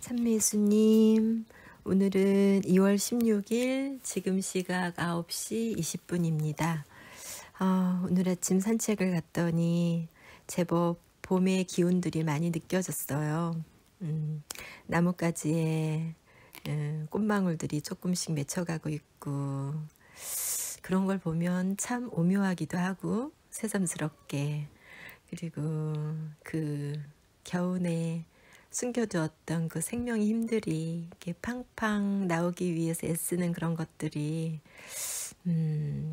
참미수님, 오늘은 2월 16일 지금 시각 9시 20분입니다. 오늘 아침 산책을 갔더니 제법 봄의 기운들이 많이 느껴졌어요. 나뭇가지에 꽃망울들이 조금씩 맺혀가고 있고, 그런 걸 보면 참 오묘하기도 하고 새삼스럽게, 그리고 그 겨우내 숨겨두었던 그 생명의 힘들이 이렇게 팡팡 나오기 위해서 애쓰는 그런 것들이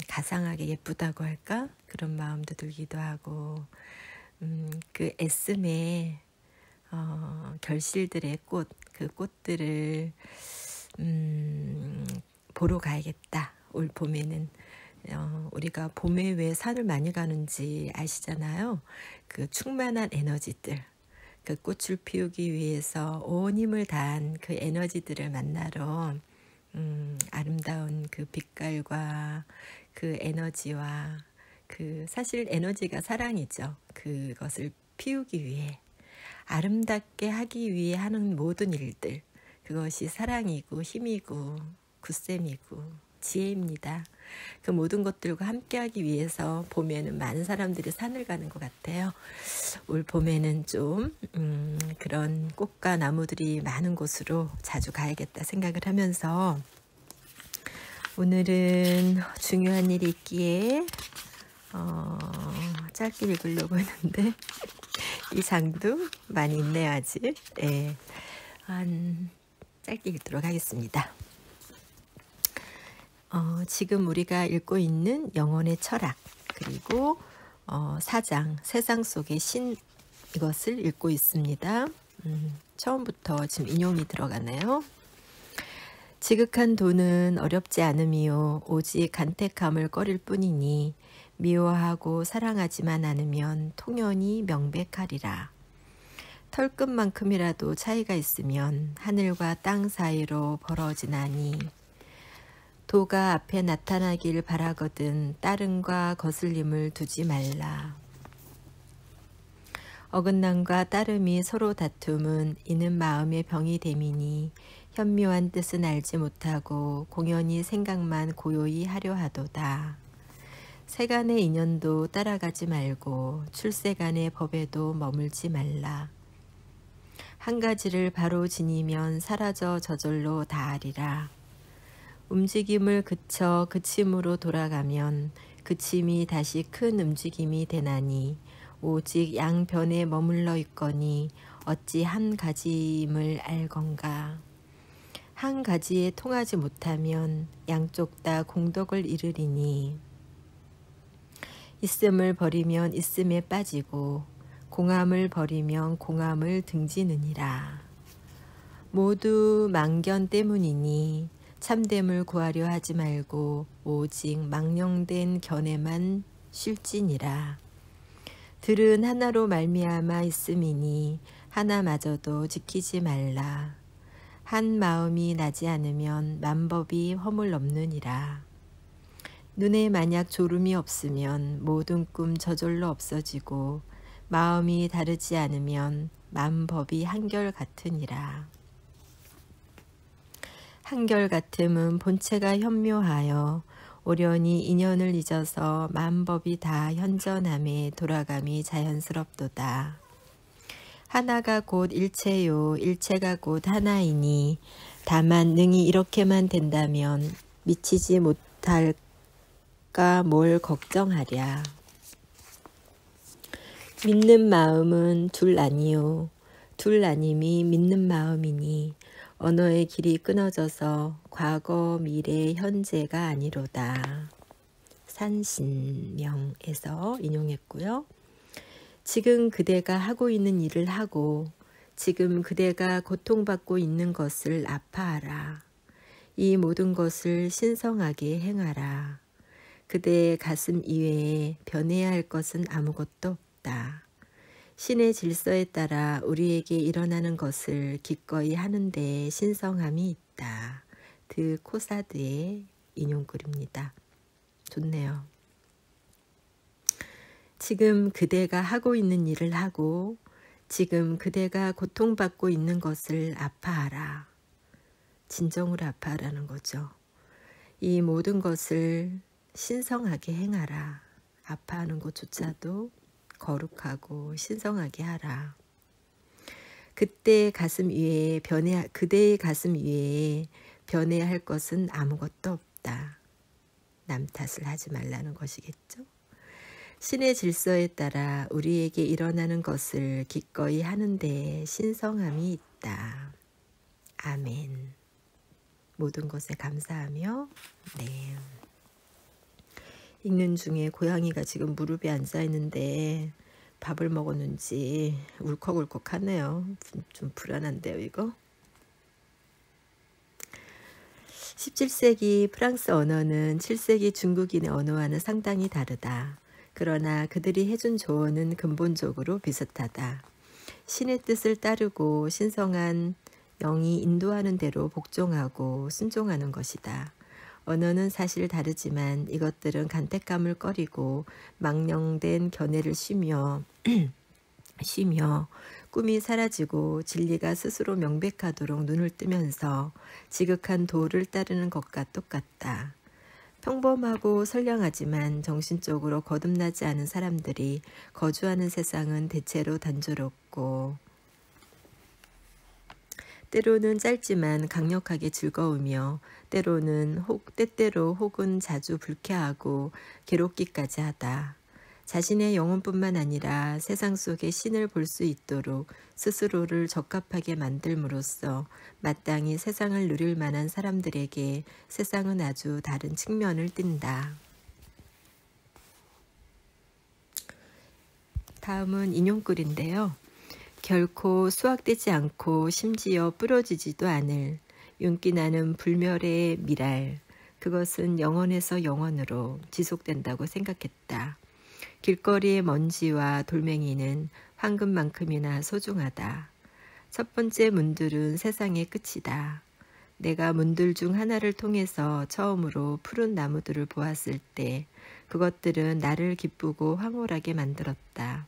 가상하게 예쁘다고 할까? 그런 마음도 들기도 하고, 그 애씀의 결실들의 꽃, 그 꽃들을 보러 가야겠다. 올 봄에는 우리가 봄에 왜 산을 많이 가는지 아시잖아요. 그 충만한 에너지들, 그 꽃을 피우기 위해서 온 힘을 다한 그 에너지들을 만나러 아름다운 그 빛깔과 그 에너지와 그 사실 에너지가 사랑이죠. 그것을 피우기 위해 아름답게 하기 위해 하는 모든 일들, 그것이 사랑이고 힘이고 굳셈이고 지혜입니다. 그 모든 것들과 함께 하기 위해서 봄에는 많은 사람들이 산을 가는 것 같아요. 올 봄에는 좀 그런 꽃과 나무들이 많은 곳으로 자주 가야겠다 생각을 하면서, 오늘은 중요한 일이 있기에 짧게 읽으려고 했는데 이 장도 많이 있네요 아직. 네, 짧게 읽도록 하겠습니다. 지금 우리가 읽고 있는 영혼의 철학, 그리고 4장 세상 속의 신, 이것을 읽고 있습니다. 처음부터 지금 인용이 들어가네요. 지극한 돈은 어렵지 않음이요 오직 간택함을 꺼릴 뿐이니 미워하고 사랑하지만 않으면 통연히 명백하리라. 털끝만큼이라도 차이가 있으면 하늘과 땅 사이로 벌어지나니 도가 앞에 나타나길 바라거든 따름과 거슬림을 두지 말라. 어긋남과 따름이 서로 다툼은 이는 마음의 병이 됨이니 현묘한 뜻은 알지 못하고 공연히 생각만 고요히 하려 하도다. 세간의 인연도 따라가지 말고 출세간의 법에도 머물지 말라. 한 가지를 바로 지니면 사라져 저절로 다하리라. 움직임을 그쳐 그침으로 돌아가면 그침이 다시 큰 움직임이 되나니 오직 양변에 머물러 있거니 어찌 한 가지임을 알건가. 한 가지에 통하지 못하면 양쪽 다 공덕을 이르리니 있음을 버리면 있음에 빠지고 공함을 버리면 공함을 등지느니라. 모두 망견 때문이니 참됨을 구하려 하지 말고 오직 망령된 견해만 쉴지니라. 들은 하나로 말미암아 있음이니 하나마저도 지키지 말라. 한 마음이 나지 않으면 만법이 허물없느니라. 눈에 만약 졸음이 없으면 모든 꿈 저절로 없어지고 마음이 다르지 않으면 만법이 한결같으니라. 한결같음은 본체가 현묘하여 오련히 인연을 잊어서 만법이 다 현전함에 돌아감이 자연스럽도다. 하나가 곧 일체요 일체가 곧 하나이니 다만 능히 이렇게만 된다면 미치지 못할까 뭘 걱정하랴. 믿는 마음은 둘 아니요 둘 아님이 믿는 마음이니 언어의 길이 끊어져서 과거, 미래, 현재가 아니로다. 산신명에서 인용했고요. 지금 그대가 하고 있는 일을 하고 지금 그대가 고통받고 있는 것을 아파하라. 이 모든 것을 신성하게 행하라. 그대의 가슴 이외에 변해야 할 것은 아무것도 없다. 신의 질서에 따라 우리에게 일어나는 것을 기꺼이 하는 데 신성함이 있다. 드 코사드의 인용글입니다. 좋네요. 지금 그대가 하고 있는 일을 하고 지금 그대가 고통받고 있는 것을 아파하라. 진정으로 아파하라는 거죠. 이 모든 것을 신성하게 행하라. 아파하는 것조차도 거룩하고 신성하게 하라. 그대의 가슴 위에 변해야 할 것은 아무것도 없다. 남 탓을 하지 말라는 것이겠죠. 신의 질서에 따라 우리에게 일어나는 것을 기꺼이 하는 데 신성함이 있다. 아멘. 모든 것에 감사하며 네. 읽는 중에 고양이가 지금 무릎에 앉아 있는데 밥을 먹었는지 울컥울컥 하네요. 좀 불안한데요, 이거. 17세기 프랑스 언어는 7세기 중국인의 언어와는 상당히 다르다. 그러나 그들이 해준 조언은 근본적으로 비슷하다. 신의 뜻을 따르고 신성한 영이 인도하는 대로 복종하고 순종하는 것이다. 언어는 사실 다르지만 이것들은 간택감을 꺼리고 망령된 견해를 쉬며 꿈이 사라지고 진리가 스스로 명백하도록 눈을 뜨면서 지극한 도를 따르는 것과 똑같다. 평범하고 선량하지만 정신적으로 거듭나지 않은 사람들이 거주하는 세상은 대체로 단조롭고 때로는 짧지만 강력하게 즐거우며 때때로 혹은 자주 불쾌하고 괴롭기까지 하다. 자신의 영혼뿐만 아니라 세상 속의 신을 볼 수 있도록 스스로를 적합하게 만들므로써 마땅히 세상을 누릴 만한 사람들에게 세상은 아주 다른 측면을 띈다. 다음은 인용글인데요. 결코 수확되지 않고 심지어 부러지지도 않을 윤기나는 불멸의 미랄, 그것은 영원에서 영원으로 지속된다고 생각했다. 길거리의 먼지와 돌멩이는 황금만큼이나 소중하다. 첫 번째 문들은 세상의 끝이다. 내가 문들 중 하나를 통해서 처음으로 푸른 나무들을 보았을 때 그것들은 나를 기쁘고 황홀하게 만들었다.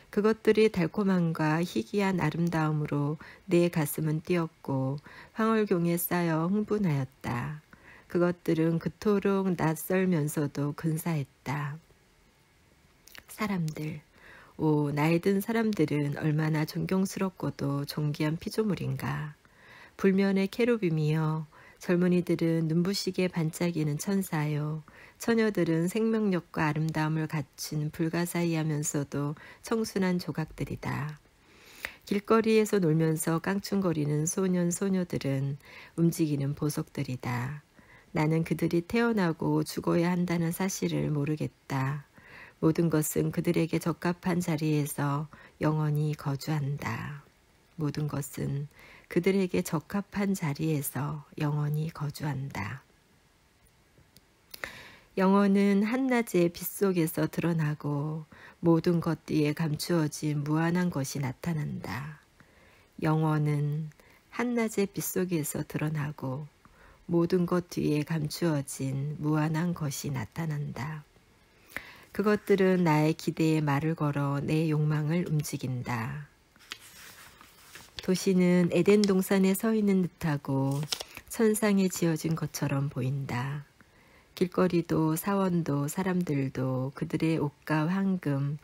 그것들이 달콤함과 희귀한 아름다움으로 내 가슴은 뛰었고 황홀경에 쌓여 흥분하였다. 그것들은 그토록 낯설면서도 근사했다. 사람들, 나이 든 사람들은 얼마나 존경스럽고도 존귀한 피조물인가. 불면의 케루빔이여, 젊은이들은 눈부시게 반짝이는 천사요. 처녀들은 생명력과 아름다움을 갖춘 불가사의하면서도 청순한 조각들이다. 길거리에서 놀면서 깡충거리는 소녀들은 움직이는 보석들이다. 나는 그들이 태어나고 죽어야 한다는 사실을 모르겠다. 모든 것은 그들에게 적합한 자리에서 영원히 거주한다. 모든 것은 그들에게 적합한 자리에서 영원히 거주한다. 영원은 한낮의 빛 속에서 드러나고 모든 것 뒤에 감추어진 무한한 것이 나타난다. 영원은 한낮의 빛 속에서 드러나고 모든 것 뒤에 감추어진 무한한 것이 나타난다. 그것들은 나의 기대에 말을 걸어 내 욕망을 움직인다. 도시는 에덴 동산에 서 있는 듯하고 천상에 지어진 것처럼 보인다. 길거리도 사원도 사람들도 그들의 옷과 황금,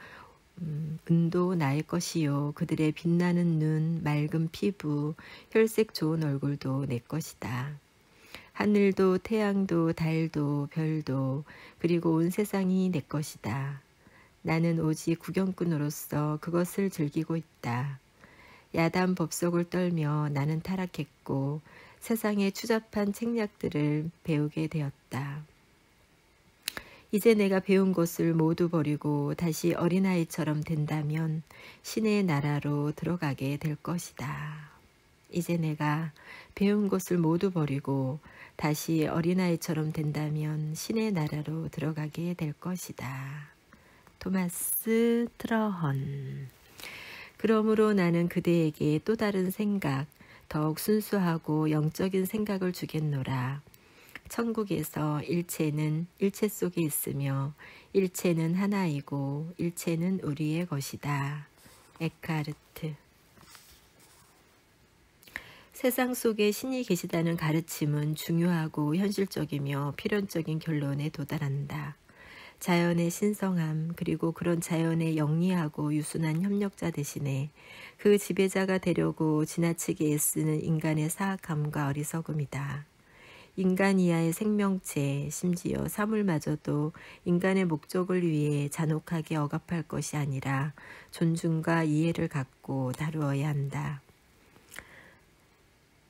은도 나의 것이요. 그들의 빛나는 눈, 맑은 피부, 혈색 좋은 얼굴도 내 것이다. 하늘도 태양도 달도 별도 그리고 온 세상이 내 것이다. 나는 오직 구경꾼으로서 그것을 즐기고 있다. 야단 법석을 떨며 나는 타락했고 세상의 추잡한 책략들을 배우게 되었다. 이제 내가 배운 것을 모두 버리고 다시 어린아이처럼 된다면 신의 나라로 들어가게 될 것이다. 이제 내가 배운 것을 모두 버리고 다시 어린아이처럼 된다면 신의 나라로 들어가게 될 것이다. 토마스 트러헌. 그러므로 나는 그대에게 또 다른 생각, 더욱 순수하고 영적인 생각을 주겠노라. 천국에서 일체는 일체 속에 있으며 일체는 하나이고 일체는 우리의 것이다. 에크하르트. 세상 속에 신이 계시다는 가르침은 중요하고 현실적이며 필연적인 결론에 도달한다. 자연의 신성함, 그리고 그런 자연의 영리하고 유순한 협력자 대신에 그 지배자가 되려고 지나치게 애쓰는 인간의 사악함과 어리석음이다. 인간 이하의 생명체, 심지어 사물마저도 인간의 목적을 위해 잔혹하게 억압할 것이 아니라 존중과 이해를 갖고 다루어야 한다.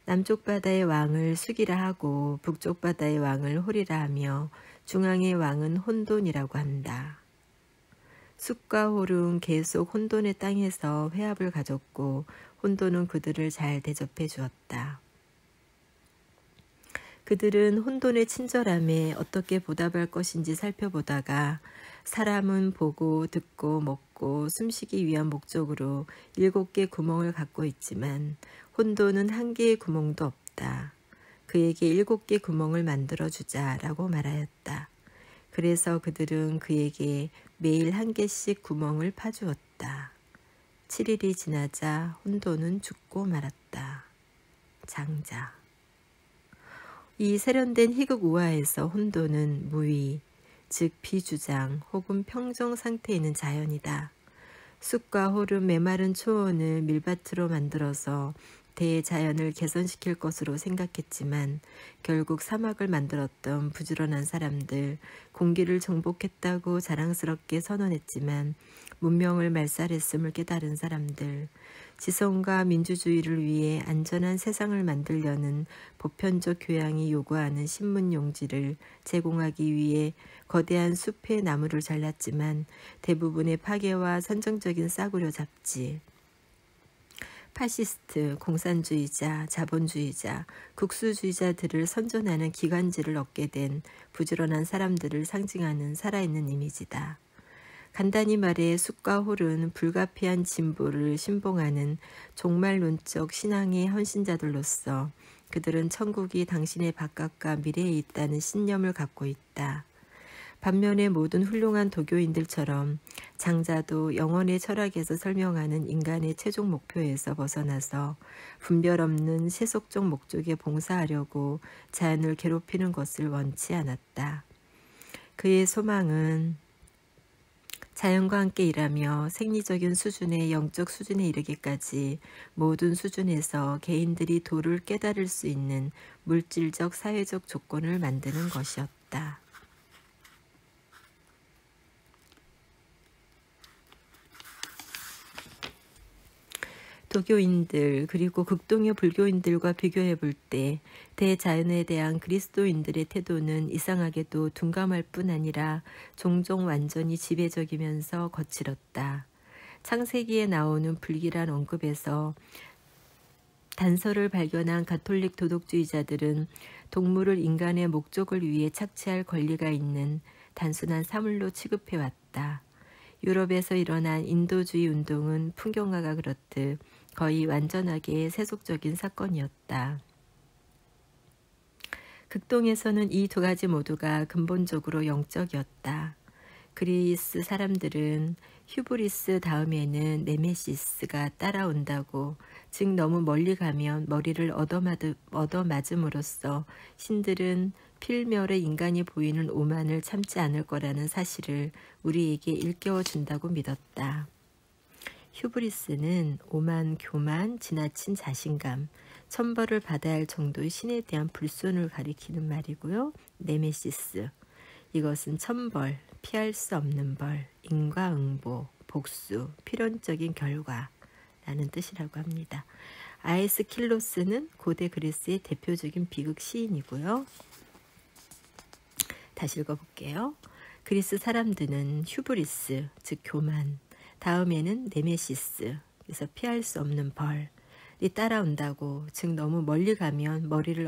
남쪽 바다의 왕을 숙이라 하고 북쪽 바다의 왕을 홀이라 하며 중앙의 왕은 혼돈이라고 한다. 숲과 홀은 계속 혼돈의 땅에서 회합을 가졌고 혼돈은 그들을 잘 대접해 주었다. 그들은 혼돈의 친절함에 어떻게 보답할 것인지 살펴보다가 사람은 보고 듣고 먹고 숨쉬기 위한 목적으로 7개 구멍을 갖고 있지만 혼돈은 1개의 구멍도 없다. 그에게 7개 구멍을 만들어주자라고 말하였다. 그래서 그들은 그에게 매일 1개씩 구멍을 파주었다. 7일이 지나자 혼돈은 죽고 말았다. 장자. 이 세련된 희극 우화에서 혼돈은 무의, 즉 비주장 혹은 평정 상태에 있는 자연이다. 숲과 홀은 메마른 초원을 밀밭으로 만들어서 대자연을 개선시킬 것으로 생각했지만 결국 사막을 만들었던 부지런한 사람들, 공기를 정복했다고 자랑스럽게 선언했지만 문명을 말살했음을 깨달은 사람들, 지성과 민주주의를 위해 안전한 세상을 만들려는 보편적 교양이 요구하는 신문 용지를 제공하기 위해 거대한 숲의 나무를 잘랐지만 대부분의 파괴와 선정적인 싸구려 잡지, 파시스트, 공산주의자, 자본주의자, 국수주의자들을 선전하는 기관지를 얻게 된 부지런한 사람들을 상징하는 살아있는 이미지다. 간단히 말해 숲과 홀은 불가피한 진보를 신봉하는 종말론적 신앙의 헌신자들로서 그들은 천국이 당신의 바깥과 미래에 있다는 신념을 갖고 있다. 반면에 모든 훌륭한 도교인들처럼 장자도 영혼의 철학에서 설명하는 인간의 최종 목표에서 벗어나서 분별 없는 세속적 목적에 봉사하려고 자연을 괴롭히는 것을 원치 않았다. 그의 소망은 자연과 함께 일하며 생리적인 수준의 영적 수준에 이르기까지 모든 수준에서 개인들이 도를 깨달을 수 있는 물질적 사회적 조건을 만드는 것이었다. 도교인들 그리고 극동의 불교인들과 비교해 볼 때 대자연에 대한 그리스도인들의 태도는 이상하게도 둔감할 뿐 아니라 종종 완전히 지배적이면서 거칠었다. 창세기에 나오는 불길한 언급에서 단서를 발견한 가톨릭 도덕주의자들은 동물을 인간의 목적을 위해 착취할 권리가 있는 단순한 사물로 취급해왔다. 유럽에서 일어난 인도주의 운동은 풍경화가 그렇듯 거의 완전하게 세속적인 사건이었다. 극동에서는 이 두 가지 모두가 근본적으로 영적이었다. 그리스 사람들은 휴브리스 다음에는 네메시스가 따라온다고, 즉 너무 멀리 가면 머리를 얻어맞음으로써 신들은 필멸의 인간이 보이는 오만을 참지 않을 거라는 사실을 우리에게 일깨워 준다고 믿었다. 휴브리스는 오만, 교만, 지나친 자신감, 천벌을 받아야 할 정도의 신에 대한 불손을 가리키는 말이고요. 네메시스, 이것은 천벌, 피할 수 없는 벌, 인과응보, 복수, 필연적인 결과라는 뜻이라고 합니다. 아에스킬로스는 고대 그리스의 대표적인 비극 시인이고요. 다시 읽어볼게요. 그리스 사람들은 휴브리스, 즉 교만, 다음에는 네메시스, 그래서 피할 수 없는 벌이 따라온다고, 즉 너무 멀리 가면 머리를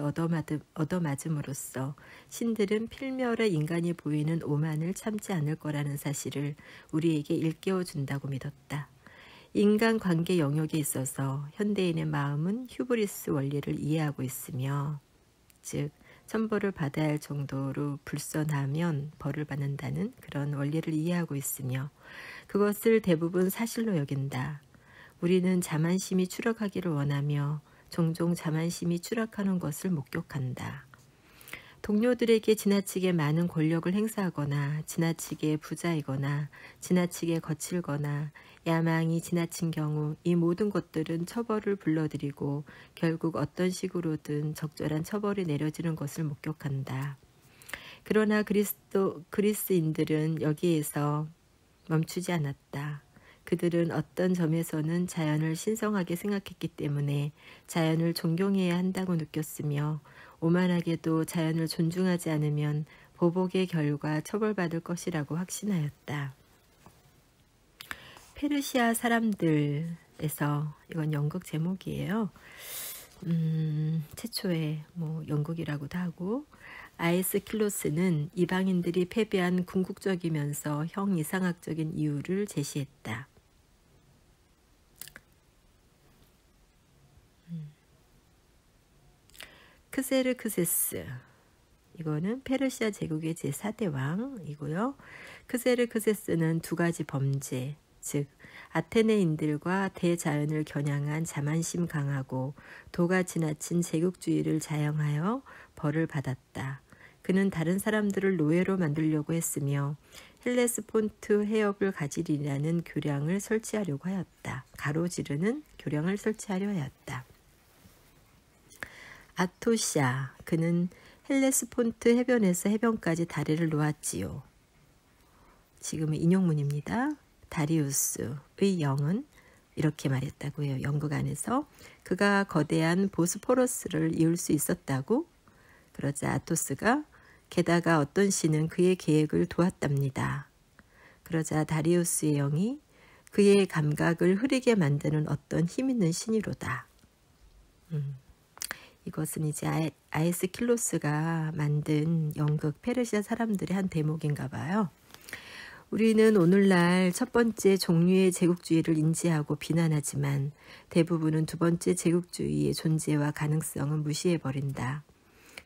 얻어맞음으로써 신들은 필멸의 인간이 보이는 오만을 참지 않을 거라는 사실을 우리에게 일깨워 준다고 믿었다. 인간관계 영역에 있어서 현대인의 마음은 휴브리스 원리를 이해하고 있으며, 즉 천벌을 받아야 할 정도로 불선하면 벌을 받는다는 그런 원리를 이해하고 있으며 그것을 대부분 사실로 여긴다. 우리는 자만심이 추락하기를 원하며 종종 자만심이 추락하는 것을 목격한다. 동료들에게 지나치게 많은 권력을 행사하거나 지나치게 부자이거나 지나치게 거칠거나 야망이 지나친 경우 이 모든 것들은 처벌을 불러들이고 결국 어떤 식으로든 적절한 처벌이 내려지는 것을 목격한다. 그러나 그리스인들은 여기에서 멈추지 않았다. 그들은 어떤 점에서는 자연을 신성하게 생각했기 때문에 자연을 존경해야 한다고 느꼈으며 오만하게도 자연을 존중하지 않으면 보복의 결과 처벌받을 것이라고 확신하였다. 페르시아 사람들에서 이건 연극 제목이에요. 최초의 연극이라고도 하고 아에스킬로스는 이방인들이 패배한 궁극적이면서 형이상학적인 이유를 제시했다. 크세르크세스, 이거는 페르시아 제국의 제4대 왕이고요. 크세르크세스는 두 가지 범죄, 즉 아테네인들과 대자연을 겨냥한 자만심 강하고 도가 지나친 제국주의를 자영하여 벌을 받았다. 그는 다른 사람들을 노예로 만들려고 했으며 헬레스폰트 해협을 가지리라는 교량을 설치하려고 하였다. 가로지르는 교량을 설치하려 하였다. 아토시아, 그는 헬레스폰트 해변에서 해변까지 다리를 놓았지요. 지금은 인용문입니다. 다리우스의 영은 이렇게 말했다고 해요. 연극 안에서 그가 거대한 보스포러스를 이을 수 있었다고. 그러자 아토스가 게다가 어떤 신은 그의 계획을 도왔답니다. 그러자 다리우스의 영이 그의 감각을 흐리게 만드는 어떤 힘있는 신이로다. 이것은 이제 아에스킬로스가 만든 연극 페르시아 사람들의 한 대목인가 봐요. 우리는 오늘날 첫 번째 종류의 제국주의를 인지하고 비난하지만 대부분은 두 번째 제국주의의 존재와 가능성은 무시해버린다.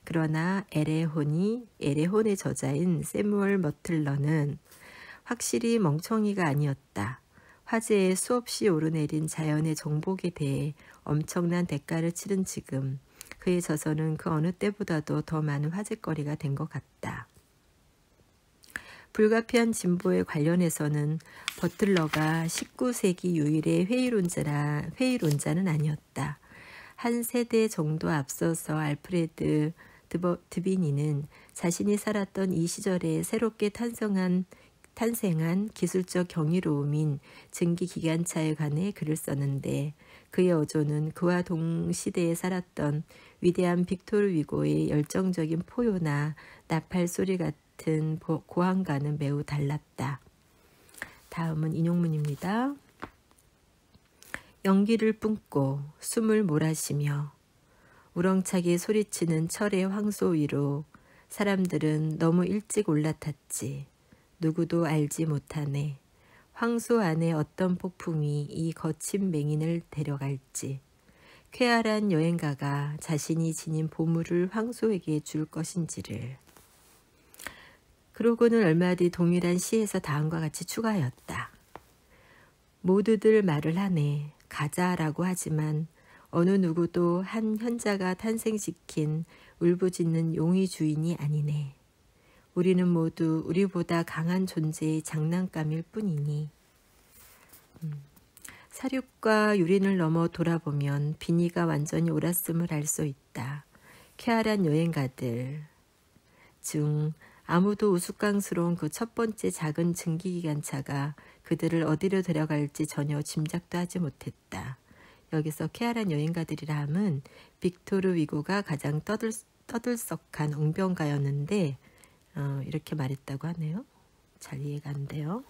그러나 에레혼의 저자인 세무얼 머틀러는 확실히 멍청이가 아니었다. 화재에 수없이 오르내린 자연의 정복에 대해 엄청난 대가를 치른 지금 그의 저서는 그 어느 때보다도 더 많은 화제거리가 된 것 같다. 불가피한 진보에 관련해서는 버틀러가 19세기 유일의 회의론자는 아니었다. 한 세대 정도 앞서서 알프레드 드비니는 자신이 살았던 이 시절에 새롭게 탄생한 기술적 경이로움인 증기기관차에 관해 글을 썼는데 그의 어조는 그와 동시대에 살았던 위대한 빅토르 위고의 열정적인 포효나 나팔 소리 같은 고함과는 매우 달랐다. 다음은 인용문입니다. 연기를 뿜고 숨을 몰아쉬며 우렁차게 소리치는 철의 황소 위로 사람들은 너무 일찍 올라탔지. 누구도 알지 못하네. 황소 안에 어떤 폭풍이 이 거친 맹인을 데려갈지. 쾌활한 여행가가 자신이 지닌 보물을 황소에게 줄 것인지를. 그러고는 얼마 뒤 동일한 시에서 다음과 같이 추가하였다. 모두들 말을 하네. 가자라고 하지만 어느 누구도 한 현자가 탄생시킨 울부짖는 용의 주인이 아니네. 우리는 모두 우리보다 강한 존재의 장난감일 뿐이니. 사륙과 유린을 넘어 돌아보면 비니가 완전히 옳았음을 알 수 있다. 쾌활한 여행가들 중 아무도 우스꽝스러운 그 첫 번째 작은 증기기관차가 그들을 어디로 데려갈지 전혀 짐작도 하지 못했다. 여기서 쾌활한 여행가들이라 함은 빅토르 위고가 가장 떠들썩한 웅변가였는데 이렇게 말했다고 하네요. 잘 이해가 안 돼요.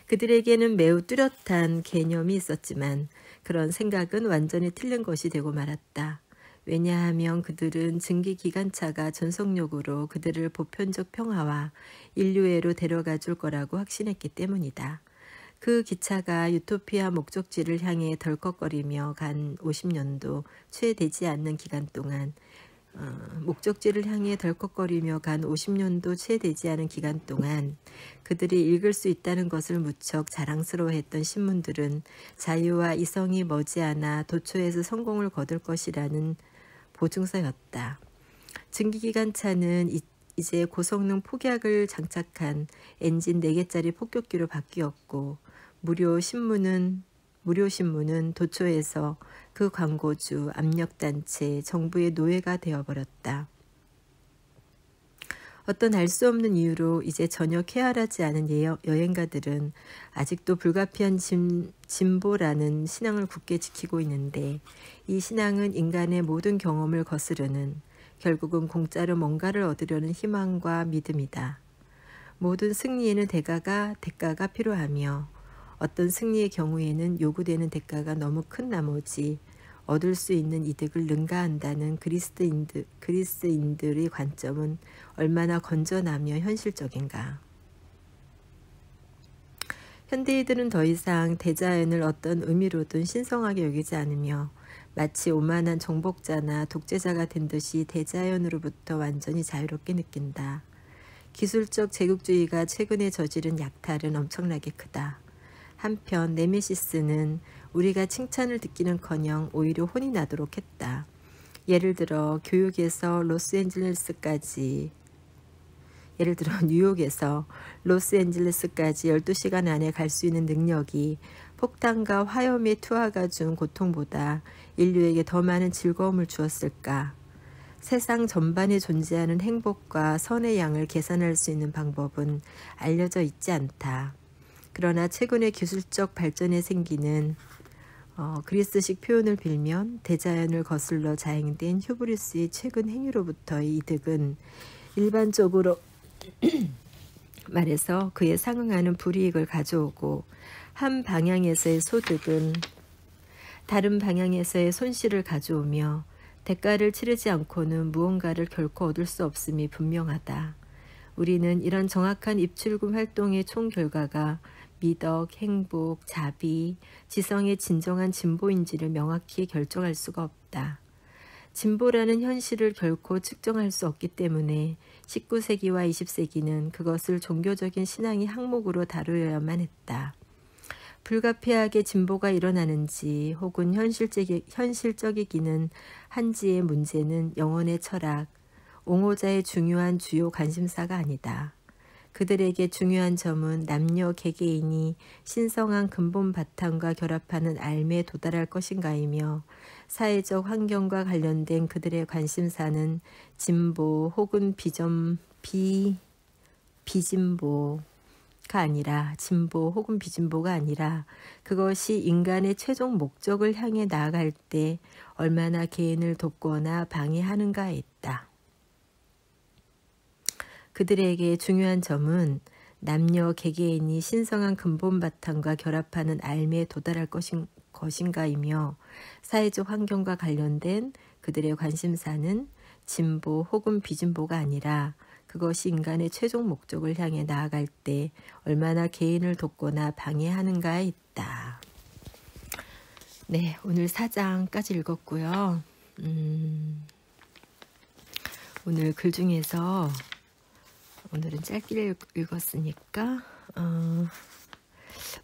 그들에게는 매우 뚜렷한 개념이 있었지만 그런 생각은 완전히 틀린 것이 되고 말았다. 왜냐하면 그들은 증기기관차가 전속력으로 그들을 보편적 평화와 인류애로 데려가 줄 거라고 확신했기 때문이다. 그 기차가 유토피아 목적지를 향해 덜컥거리며 간 50년도 채 되지 않는 기간 동안 목적지를 향해 덜컥거리며 간 50년도 채 되지 않은 기간 동안 그들이 읽을 수 있다는 것을 무척 자랑스러워했던 신문들은 자유와 이성이 머지않아 도초에서 성공을 거둘 것이라는 보증서였다. 증기기관차는 이제 고성능 폭약을 장착한 엔진 4개짜리 폭격기로 바뀌었고 무료 신문은 도초에서 그 광고주, 압력단체, 정부의 노예가 되어버렸다. 어떤 알 수 없는 이유로 이제 전혀 쾌활하지 않은 여행가들은 아직도 불가피한 진보라는 신앙을 굳게 지키고 있는데 이 신앙은 인간의 모든 경험을 거스르는 결국은 공짜로 뭔가를 얻으려는 희망과 믿음이다. 모든 승리에는 대가가 필요하며 어떤 승리의 경우에는 요구되는 대가가 너무 큰 나머지 얻을 수 있는 이득을 능가한다는 그리스인들의 관점은 얼마나 건전하며 현실적인가. 현대인들은 더 이상 대자연을 어떤 의미로든 신성하게 여기지 않으며 마치 오만한 정복자나 독재자가 된 듯이 대자연으로부터 완전히 자유롭게 느낀다. 기술적 제국주의가 최근에 저지른 약탈은 엄청나게 크다. 한편 네메시스는 우리가 칭찬을 듣기는커녕 오히려 혼이 나도록 했다. 예를 들어 뉴욕에서 로스앤젤레스까지 12시간 안에 갈 수 있는 능력이 폭탄과 화염의 투하가 준 고통보다 인류에게 더 많은 즐거움을 주었을까? 세상 전반에 존재하는 행복과 선의 양을 계산할 수 있는 방법은 알려져 있지 않다. 그러나 최근의 기술적 발전에 생기는 그리스식 표현을 빌면 대자연을 거슬러 자행된 휴브리스의 최근 행위로부터의 이득은 일반적으로 말해서 그에 상응하는 불이익을 가져오고 한 방향에서의 소득은 다른 방향에서의 손실을 가져오며 대가를 치르지 않고는 무언가를 결코 얻을 수 없음이 분명하다. 우리는 이런 정확한 입출금 활동의 총 결과가 미덕, 행복, 자비, 지성의 진정한 진보인지를 명확히 결정할 수가 없다. 진보라는 현실을 결코 측정할 수 없기 때문에 19세기와 20세기는 그것을 종교적인 신앙의 항목으로 다루어야만 했다. 불가피하게 진보가 일어나는지 혹은 현실적이기는 한지의 문제는 영혼의 철학, 옹호자의 중요한 주요 관심사가 아니다. 그들에게 중요한 점은 남녀 개개인이 신성한 근본 바탕과 결합하는 삶에 도달할 것인가이며 사회적 환경과 관련된 그들의 관심사는 진보 혹은 비진보가 아니라 그것이 인간의 최종 목적을 향해 나아갈 때 얼마나 개인을 돕거나 방해하는가에 있다. 그들에게 중요한 점은 남녀 개개인이 신성한 근본 바탕과 결합하는 삶에 도달할 것인가이며 사회적 환경과 관련된 그들의 관심사는 진보 혹은 비진보가 아니라 그것이 인간의 최종 목적을 향해 나아갈 때 얼마나 개인을 돕거나 방해하는가에 있다. 네, 오늘 4장까지 읽었고요. 오늘 글 중에서 오늘은 짧게 읽었으니까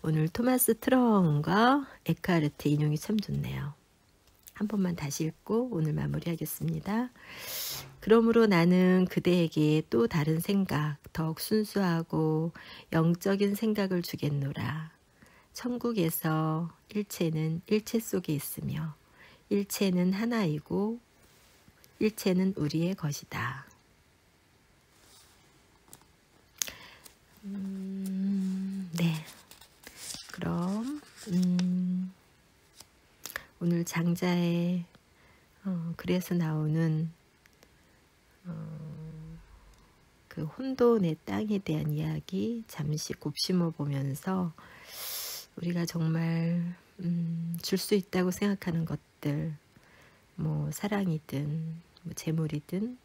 오늘 토마스 트렁과 에크하르트 인용이 참 좋네요. 한 번만 다시 읽고 오늘 마무리하겠습니다. 그러므로 나는 그대에게 또 다른 생각, 더욱 순수하고 영적인 생각을 주겠노라. 천국에서 일체는 일체 속에 있으며 일체는 하나이고 일체는 우리의 것이다. 네. 그럼 오늘 장자의 글에서 나오는 그 혼돈의 땅에 대한 이야기 잠시 곱씹어 보면서 우리가 정말 줄 수 있다고 생각하는 것들, 뭐 사랑이든 뭐 재물이든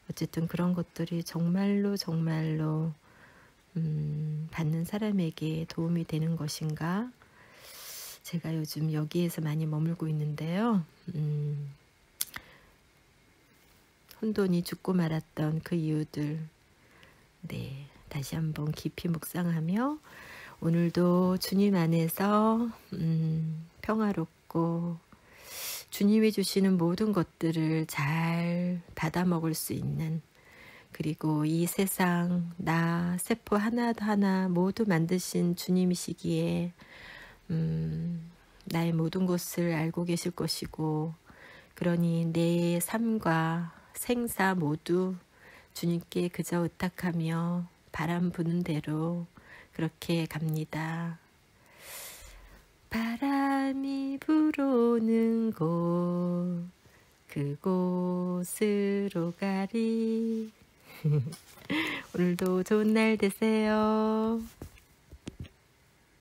어쨌든 그런 것들이 정말로 받는 사람에게 도움이 되는 것인가? 제가 요즘 여기에서 많이 머물고 있는데요. 혼돈이 죽고 말았던 그 이유들, 네, 다시 한번 깊이 묵상하며 오늘도 주님 안에서 평화롭고 주님이 주시는 모든 것들을 잘 받아 먹을 수 있는, 그리고 이 세상, 나, 세포 하나하나 모두 만드신 주님이시기에 나의 모든 것을 알고 계실 것이고, 그러니 내 삶과 생사 모두 주님께 그저 의탁하며 바람 부는 대로 그렇게 갑니다. 바람이 불어오는 곳, 그곳으로 가리. 오늘도 좋은 날 되세요.